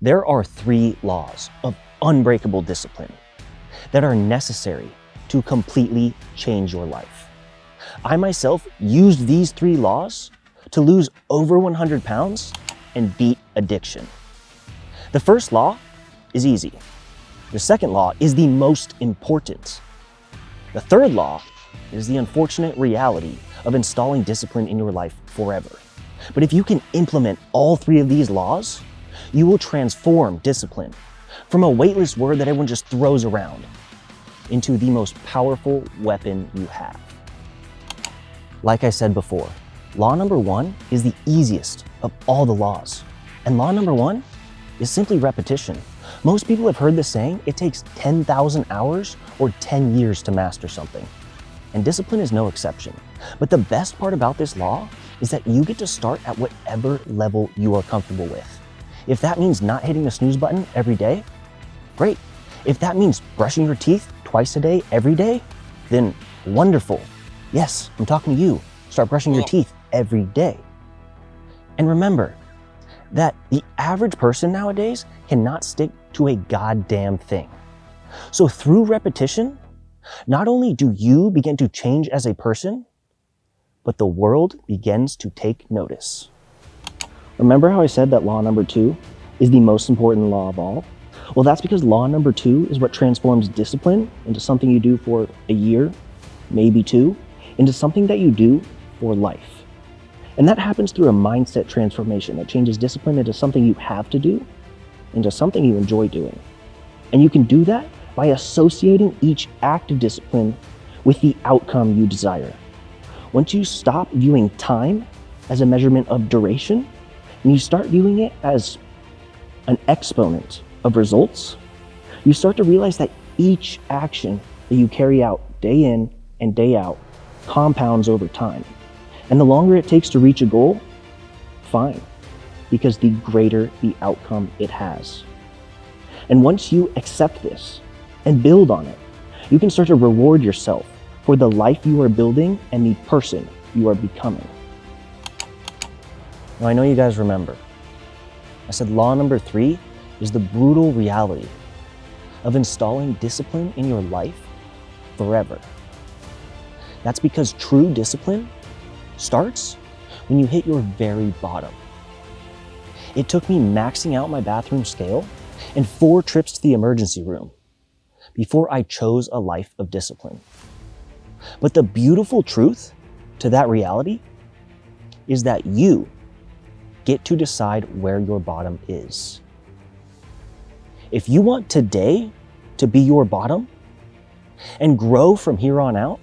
There are 3 laws of unbreakable discipline that are necessary to completely change your life. I myself used these 3 laws to lose over 100 pounds and beat addiction. The first law is easy. The second law is the most important. The third law is the unfortunate reality of installing discipline in your life forever. But if you can implement all 3 of these laws, you will transform discipline from a weightless word that everyone just throws around into the most powerful weapon you have. Like I said before, law number 1 is the easiest of all the laws. And law number 1 is simply repetition. Most people have heard the saying, it takes 10,000 hours or 10 years to master something. And discipline is no exception. But the best part about this law is that you get to start at whatever level you are comfortable with. If that means not hitting the snooze button every day, great. If that means brushing your teeth twice a day, every day, then wonderful. Yes, I'm talking to you. Start brushing your teeth every day. And remember that the average person nowadays cannot stick to a goddamn thing. So through repetition, not only do you begin to change as a person, but the world begins to take notice. Remember how I said that law number 2 is the most important law of all? Well, that's because law number 2 is what transforms discipline into something you do for a year, maybe 2, into something that you do for life. And that happens through a mindset transformation that changes discipline into something you have to do, into something you enjoy doing. And you can do that by associating each act of discipline with the outcome you desire. Once you stop viewing time as a measurement of duration, and you start viewing it as an exponent of results, you start to realize that each action that you carry out day in and day out compounds over time. And the longer it takes to reach a goal, fine, because the greater the outcome it has. And once you accept this and build on it, you can start to reward yourself for the life you are building and the person you are becoming. Now, I know you guys remember. I said law number 3 is the brutal reality of installing discipline in your life forever. That's because true discipline starts when you hit your very bottom. It took me maxing out my bathroom scale and 4 trips to the emergency room before I chose a life of discipline. But the beautiful truth to that reality is that you get to decide where your bottom is. If you want today to be your bottom and grow from here on out,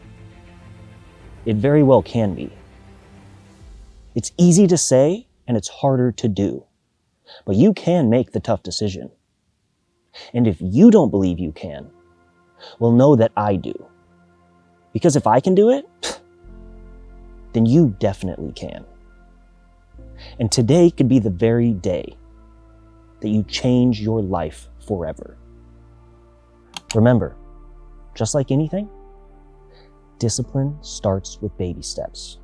it very well can be. It's easy to say and it's harder to do, but you can make the tough decision. And if you don't believe you can, well, know that I do. Because if I can do it, then you definitely can. And today could be the very day that you change your life forever. Remember, just like anything, discipline starts with baby steps.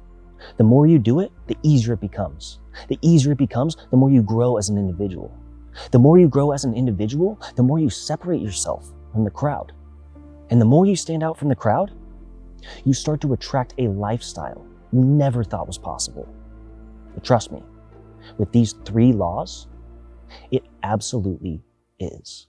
The more you do it, the easier it becomes. The easier it becomes, the more you grow as an individual. The more you grow as an individual, the more you separate yourself from the crowd. And the more you stand out from the crowd, you start to attract a lifestyle you never thought was possible. But trust me, with these 3 laws, it absolutely is.